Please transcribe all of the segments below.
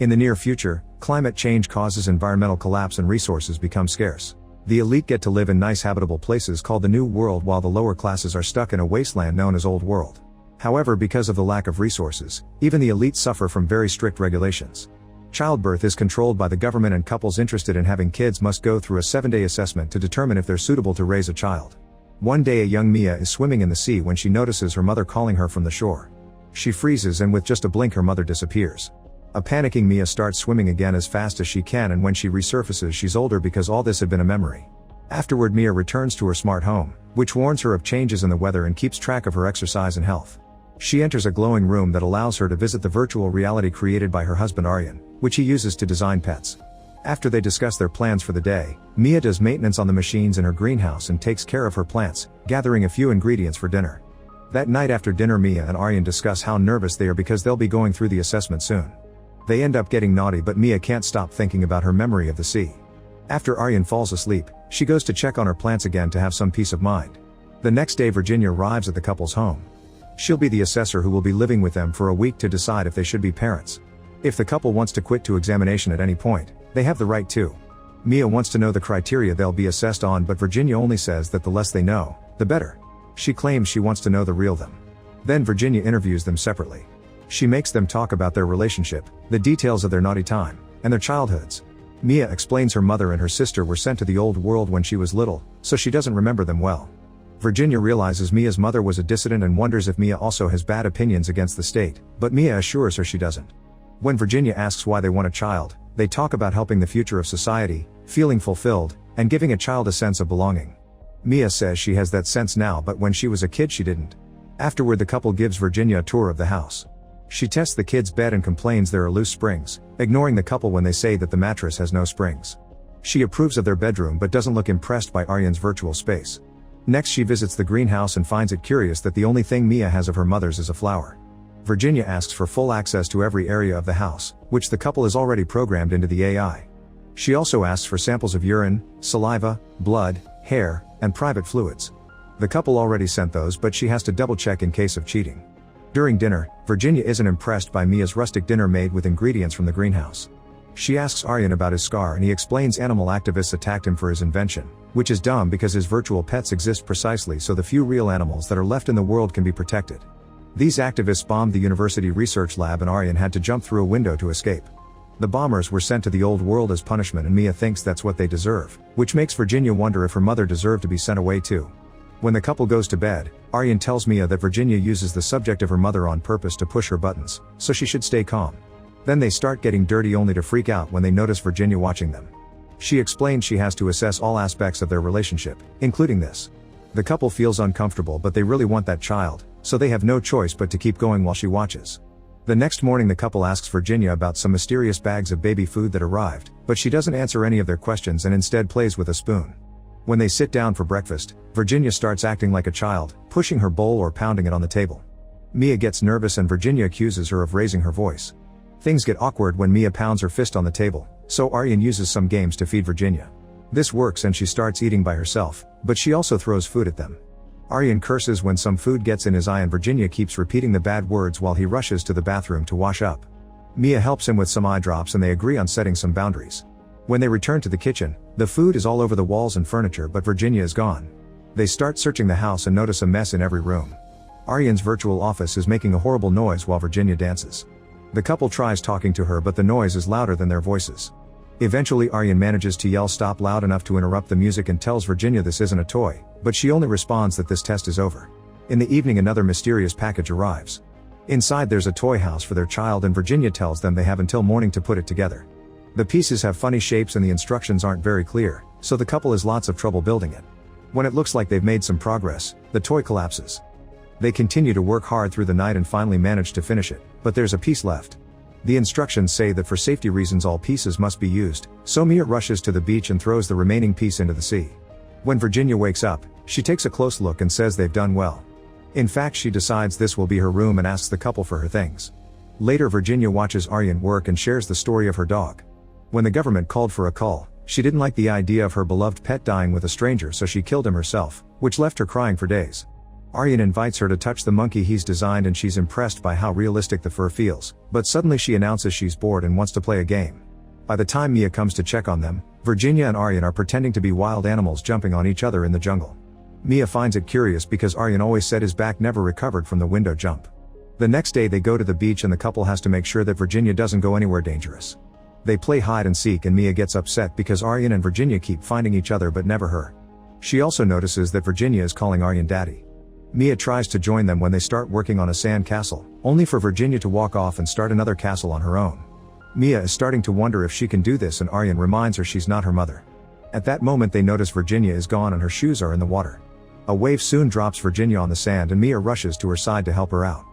In the near future, climate change causes environmental collapse and resources become scarce. The elite get to live in nice habitable places called the New World while the lower classes are stuck in a wasteland known as Old World. However, because of the lack of resources, even the elite suffer from very strict regulations. Childbirth is controlled by the government and couples interested in having kids must go through a 7-day assessment to determine if they're suitable to raise a child. One day a young Mia is swimming in the sea when she notices her mother calling her from the shore. She freezes and with just a blink her mother disappears. A panicking Mia starts swimming again as fast as she can, and when she resurfaces she's older because all this had been a memory. Afterward Mia returns to her smart home, which warns her of changes in the weather and keeps track of her exercise and health. She enters a glowing room that allows her to visit the virtual reality created by her husband Aryan, which he uses to design pets. After they discuss their plans for the day, Mia does maintenance on the machines in her greenhouse and takes care of her plants, gathering a few ingredients for dinner. That night after dinner Mia and Aryan discuss how nervous they are because they'll be going through the assessment soon. They end up getting naughty, but Mia can't stop thinking about her memory of the sea. After Aryan falls asleep, she goes to check on her plants again to have some peace of mind. The next day Virginia arrives at the couple's home. She'll be the assessor who will be living with them for a week to decide if they should be parents. If the couple wants to quit to examination at any point, they have the right to. Mia wants to know the criteria they'll be assessed on, but Virginia only says that the less they know, the better. She claims she wants to know the real them. Then Virginia interviews them separately. She makes them talk about their relationship, the details of their naughty time, and their childhoods. Mia explains her mother and her sister were sent to the Old World when she was little, so she doesn't remember them well. Virginia realizes Mia's mother was a dissident and wonders if Mia also has bad opinions against the state, but Mia assures her she doesn't. When Virginia asks why they want a child, they talk about helping the future of society, feeling fulfilled, and giving a child a sense of belonging. Mia says she has that sense now, but when she was a kid she didn't. Afterward the couple gives Virginia a tour of the house. She tests the kids' bed and complains there are loose springs, ignoring the couple when they say that the mattress has no springs. She approves of their bedroom but doesn't look impressed by Aryan's virtual space. Next she visits the greenhouse and finds it curious that the only thing Mia has of her mother's is a flower. Virginia asks for full access to every area of the house, which the couple has already programmed into the AI. She also asks for samples of urine, saliva, blood, hair, and private fluids. The couple already sent those, but she has to double check in case of cheating. During dinner, Virginia isn't impressed by Mia's rustic dinner made with ingredients from the greenhouse. She asks Aryan about his scar and he explains animal activists attacked him for his invention, which is dumb because his virtual pets exist precisely so the few real animals that are left in the world can be protected. These activists bombed the university research lab and Aryan had to jump through a window to escape. The bombers were sent to the Old World as punishment and Mia thinks that's what they deserve, which makes Virginia wonder if her mother deserved to be sent away too. When the couple goes to bed, Aryan tells Mia that Virginia uses the subject of her mother on purpose to push her buttons, so she should stay calm. Then they start getting dirty only to freak out when they notice Virginia watching them. She explains she has to assess all aspects of their relationship, including this. The couple feels uncomfortable but they really want that child, so they have no choice but to keep going while she watches. The next morning the couple asks Virginia about some mysterious bags of baby food that arrived, but she doesn't answer any of their questions and instead plays with a spoon. When they sit down for breakfast, Virginia starts acting like a child, pushing her bowl or pounding it on the table. Mia gets nervous and Virginia accuses her of raising her voice. Things get awkward when Mia pounds her fist on the table, so Aryan uses some games to feed Virginia. This works and she starts eating by herself, but she also throws food at them. Aryan curses when some food gets in his eye and Virginia keeps repeating the bad words while he rushes to the bathroom to wash up. Mia helps him with some eye drops and they agree on setting some boundaries. When they return to the kitchen, the food is all over the walls and furniture but Virginia is gone. They start searching the house and notice a mess in every room. Aryan's virtual office is making a horrible noise while Virginia dances. The couple tries talking to her but the noise is louder than their voices. Eventually Aryan manages to yell stop loud enough to interrupt the music and tells Virginia this isn't a toy, but she only responds that this test is over. In the evening another mysterious package arrives. Inside there's a toy house for their child and Virginia tells them they have until morning to put it together. The pieces have funny shapes and the instructions aren't very clear, so the couple has lots of trouble building it. When it looks like they've made some progress, the toy collapses. They continue to work hard through the night and finally manage to finish it, but there's a piece left. The instructions say that for safety reasons all pieces must be used, so Mia rushes to the beach and throws the remaining piece into the sea. When Virginia wakes up, she takes a close look and says they've done well. In fact she decides this will be her room and asks the couple for her things. Later Virginia watches Aryan work and shares the story of her dog. When the government called for a cull, she didn't like the idea of her beloved pet dying with a stranger so she killed him herself, which left her crying for days. Aryan invites her to touch the monkey he's designed and she's impressed by how realistic the fur feels, but suddenly she announces she's bored and wants to play a game. By the time Mia comes to check on them, Virginia and Aryan are pretending to be wild animals jumping on each other in the jungle. Mia finds it curious because Aryan always said his back never recovered from the window jump. The next day they go to the beach and the couple has to make sure that Virginia doesn't go anywhere dangerous. They play hide and seek and Mia gets upset because Aryan and Virginia keep finding each other but never her. She also notices that Virginia is calling Aryan daddy. Mia tries to join them when they start working on a sand castle, only for Virginia to walk off and start another castle on her own. Mia is starting to wonder if she can do this and Aryan reminds her she's not her mother. At that moment they notice Virginia is gone and her shoes are in the water. A wave soon drops Virginia on the sand and Mia rushes to her side to help her out.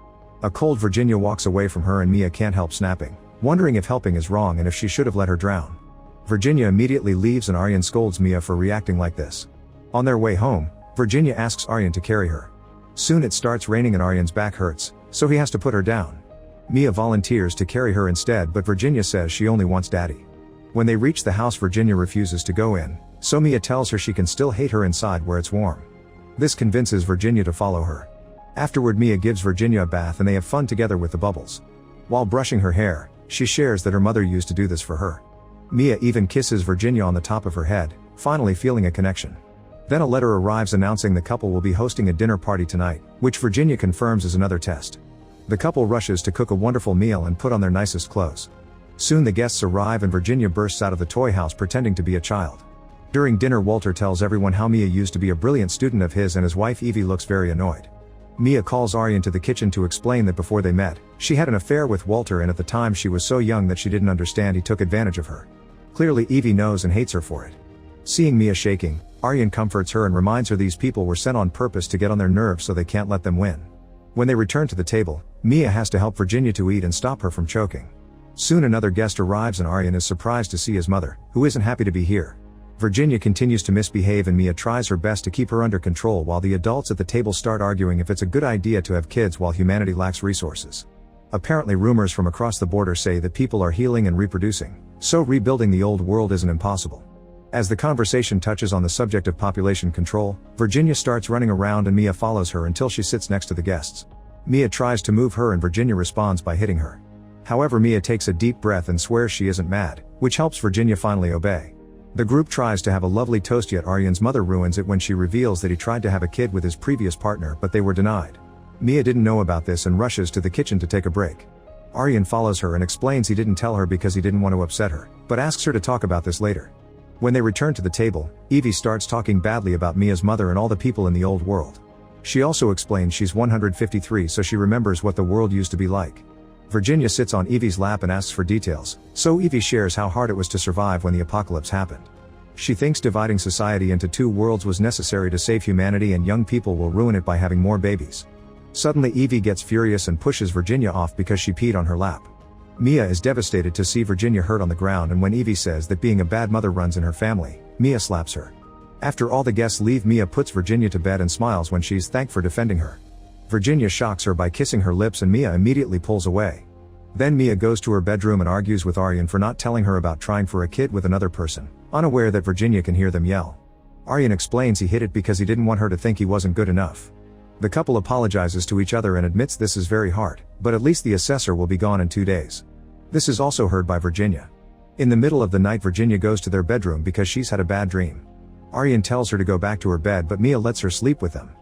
A cold Virginia walks away from her and Mia can't help snapping, wondering if helping is wrong and if she should have let her drown. Virginia immediately leaves and Aryan scolds Mia for reacting like this. On their way home, Virginia asks Aryan to carry her. Soon it starts raining and Aryan's back hurts, so he has to put her down. Mia volunteers to carry her instead but Virginia says she only wants daddy. When they reach the house Virginia refuses to go in, so Mia tells her she can still hate her inside where it's warm. This convinces Virginia to follow her. Afterward Mia gives Virginia a bath and they have fun together with the bubbles. While brushing her hair, she shares that her mother used to do this for her. Mia even kisses Virginia on the top of her head, finally feeling a connection. Then a letter arrives announcing the couple will be hosting a dinner party tonight, which Virginia confirms is another test. The couple rushes to cook a wonderful meal and put on their nicest clothes. Soon the guests arrive and Virginia bursts out of the toy house pretending to be a child. During dinner Walter tells everyone how Mia used to be a brilliant student of his and his wife Evie looks very annoyed. Mia calls Aryan to the kitchen to explain that before they met, she had an affair with Walter and at the time she was so young that she didn't understand he took advantage of her. Clearly Evie knows and hates her for it. Seeing Mia shaking, Aryan comforts her and reminds her these people were sent on purpose to get on their nerves so they can't let them win. When they return to the table, Mia has to help Virginia to eat and stop her from choking. Soon another guest arrives and Aryan is surprised to see his mother, who isn't happy to be here. Virginia continues to misbehave and Mia tries her best to keep her under control while the adults at the table start arguing if it's a good idea to have kids while humanity lacks resources. Apparently rumors from across the border say that people are healing and reproducing, so rebuilding the old world isn't impossible. As the conversation touches on the subject of population control, Virginia starts running around and Mia follows her until she sits next to the guests. Mia tries to move her and Virginia responds by hitting her. However, Mia takes a deep breath and swears she isn't mad, which helps Virginia finally obey. The group tries to have a lovely toast yet Aryan's mother ruins it when she reveals that he tried to have a kid with his previous partner but they were denied. Mia didn't know about this and rushes to the kitchen to take a break. Aryan follows her and explains he didn't tell her because he didn't want to upset her, but asks her to talk about this later. When they return to the table, Evie starts talking badly about Mia's mother and all the people in the old world. She also explains she's 153 so she remembers what the world used to be like. Virginia sits on Evie's lap and asks for details, so Evie shares how hard it was to survive when the apocalypse happened. She thinks dividing society into two worlds was necessary to save humanity and young people will ruin it by having more babies. Suddenly Evie gets furious and pushes Virginia off because she peed on her lap. Mia is devastated to see Virginia hurt on the ground and when Evie says that being a bad mother runs in her family, Mia slaps her. After all the guests leave Mia puts Virginia to bed and smiles when she's thanked for defending her. Virginia shocks her by kissing her lips and Mia immediately pulls away. Then Mia goes to her bedroom and argues with Aryan for not telling her about trying for a kid with another person, unaware that Virginia can hear them yell. Aryan explains he hid it because he didn't want her to think he wasn't good enough. The couple apologizes to each other and admits this is very hard, but at least the assessor will be gone in 2 days. This is also heard by Virginia. In the middle of the night Virginia goes to their bedroom because she's had a bad dream. Aryan tells her to go back to her bed but Mia lets her sleep with them.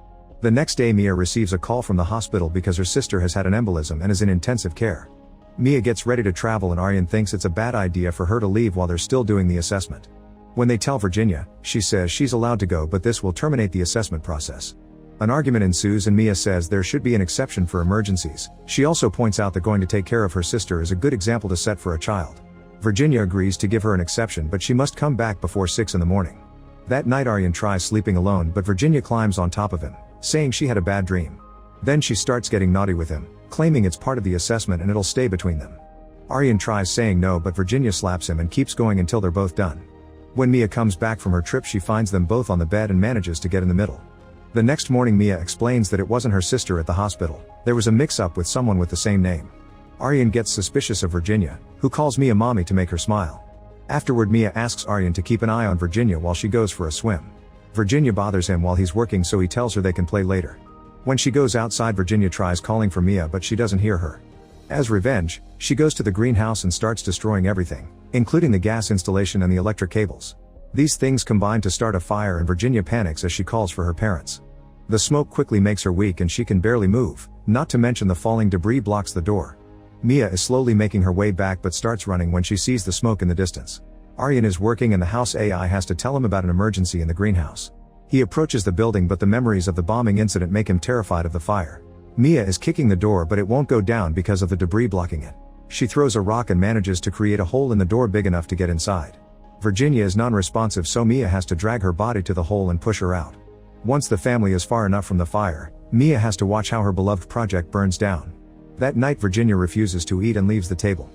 The next day Mia receives a call from the hospital because her sister has had an embolism and is in intensive care. Mia gets ready to travel and Aryan thinks it's a bad idea for her to leave while they're still doing the assessment. When they tell Virginia, she says she's allowed to go but this will terminate the assessment process. An argument ensues and Mia says there should be an exception for emergencies. She also points out that going to take care of her sister is a good example to set for a child. Virginia agrees to give her an exception but she must come back before 6 in the morning. That night Aryan tries sleeping alone but Virginia climbs on top of him, saying she had a bad dream. Then she starts getting naughty with him, claiming it's part of the assessment and it'll stay between them. Aryan tries saying no but Virginia slaps him and keeps going until they're both done. When Mia comes back from her trip she finds them both on the bed and manages to get in the middle. The next morning Mia explains that it wasn't her sister at the hospital, there was a mix-up with someone with the same name. Aryan gets suspicious of Virginia, who calls Mia mommy to make her smile. Afterward Mia asks Aryan to keep an eye on Virginia while she goes for a swim. Virginia bothers him while he's working so he tells her they can play later. When she goes outside, Virginia tries calling for Mia, but she doesn't hear her. As revenge, she goes to the greenhouse and starts destroying everything, including the gas installation and the electric cables. These things combine to start a fire, and Virginia panics as she calls for her parents. The smoke quickly makes her weak and she can barely move, not to mention the falling debris blocks the door. Mia is slowly making her way back but starts running when she sees the smoke in the distance. Aryan is working and the house AI has to tell him about an emergency in the greenhouse. He approaches the building, but the memories of the bombing incident make him terrified of the fire. Mia is kicking the door, but it won't go down because of the debris blocking it. She throws a rock and manages to create a hole in the door big enough to get inside. Virginia is non-responsive, so Mia has to drag her body to the hole and push her out. Once the family is far enough from the fire, Mia has to watch how her beloved project burns down. That night, Virginia refuses to eat and leaves the table.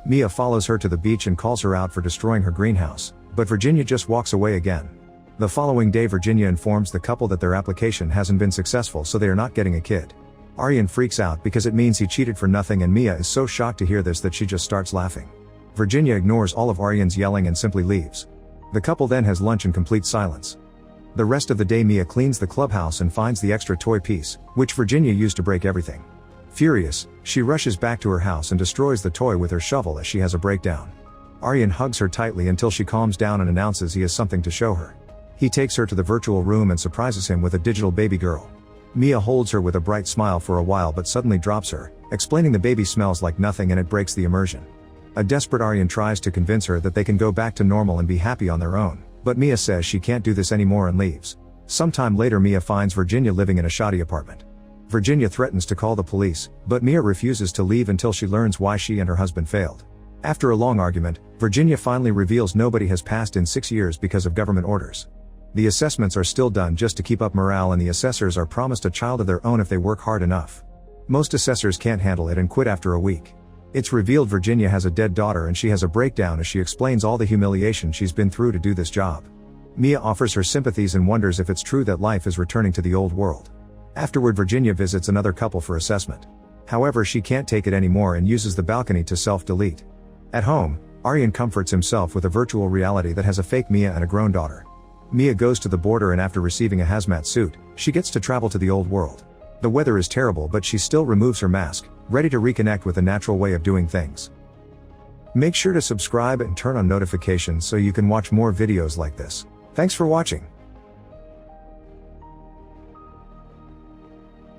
Mia follows her to the beach and calls her out for destroying her greenhouse, but Virginia just walks away again. The following day, Virginia informs the couple that their application hasn't been successful, so they are not getting a kid. Aryan freaks out because it means he cheated for nothing, and Mia is so shocked to hear this that she just starts laughing. Virginia ignores all of Aryan's yelling and simply leaves. The couple then has lunch in complete silence. The rest of the day, Mia cleans the clubhouse and finds the extra toy piece, which Virginia used to break everything. Furious, she rushes back to her house and destroys the toy with her shovel as she has a breakdown. Aryan hugs her tightly until she calms down and announces he has something to show her. He takes her to the virtual room and surprises him with a digital baby girl. Mia holds her with a bright smile for a while but suddenly drops her, explaining the baby smells like nothing and it breaks the immersion. A desperate Aryan tries to convince her that they can go back to normal and be happy on their own, but Mia says she can't do this anymore and leaves. Sometime later, Mia finds Virginia living in a shoddy apartment. Virginia threatens to call the police, but Mia refuses to leave until she learns why she and her husband failed. After a long argument, Virginia finally reveals nobody has passed in 6 years because of government orders. The assessments are still done just to keep up morale, and the assessors are promised a child of their own if they work hard enough. Most assessors can't handle it and quit after a week. It's revealed Virginia has a dead daughter and she has a breakdown as she explains all the humiliation she's been through to do this job. Mia offers her sympathies and wonders if it's true that life is returning to the old world. Afterward, Virginia visits another couple for assessment. However, she can't take it anymore and uses the balcony to self-delete. At home, Aryan comforts himself with a virtual reality that has a fake Mia and a grown daughter. Mia goes to the border, and after receiving a hazmat suit, she gets to travel to the old world. The weather is terrible, but she still removes her mask, ready to reconnect with the natural way of doing things. Make sure to subscribe and turn on notifications so you can watch more videos like this. Thanks for watching.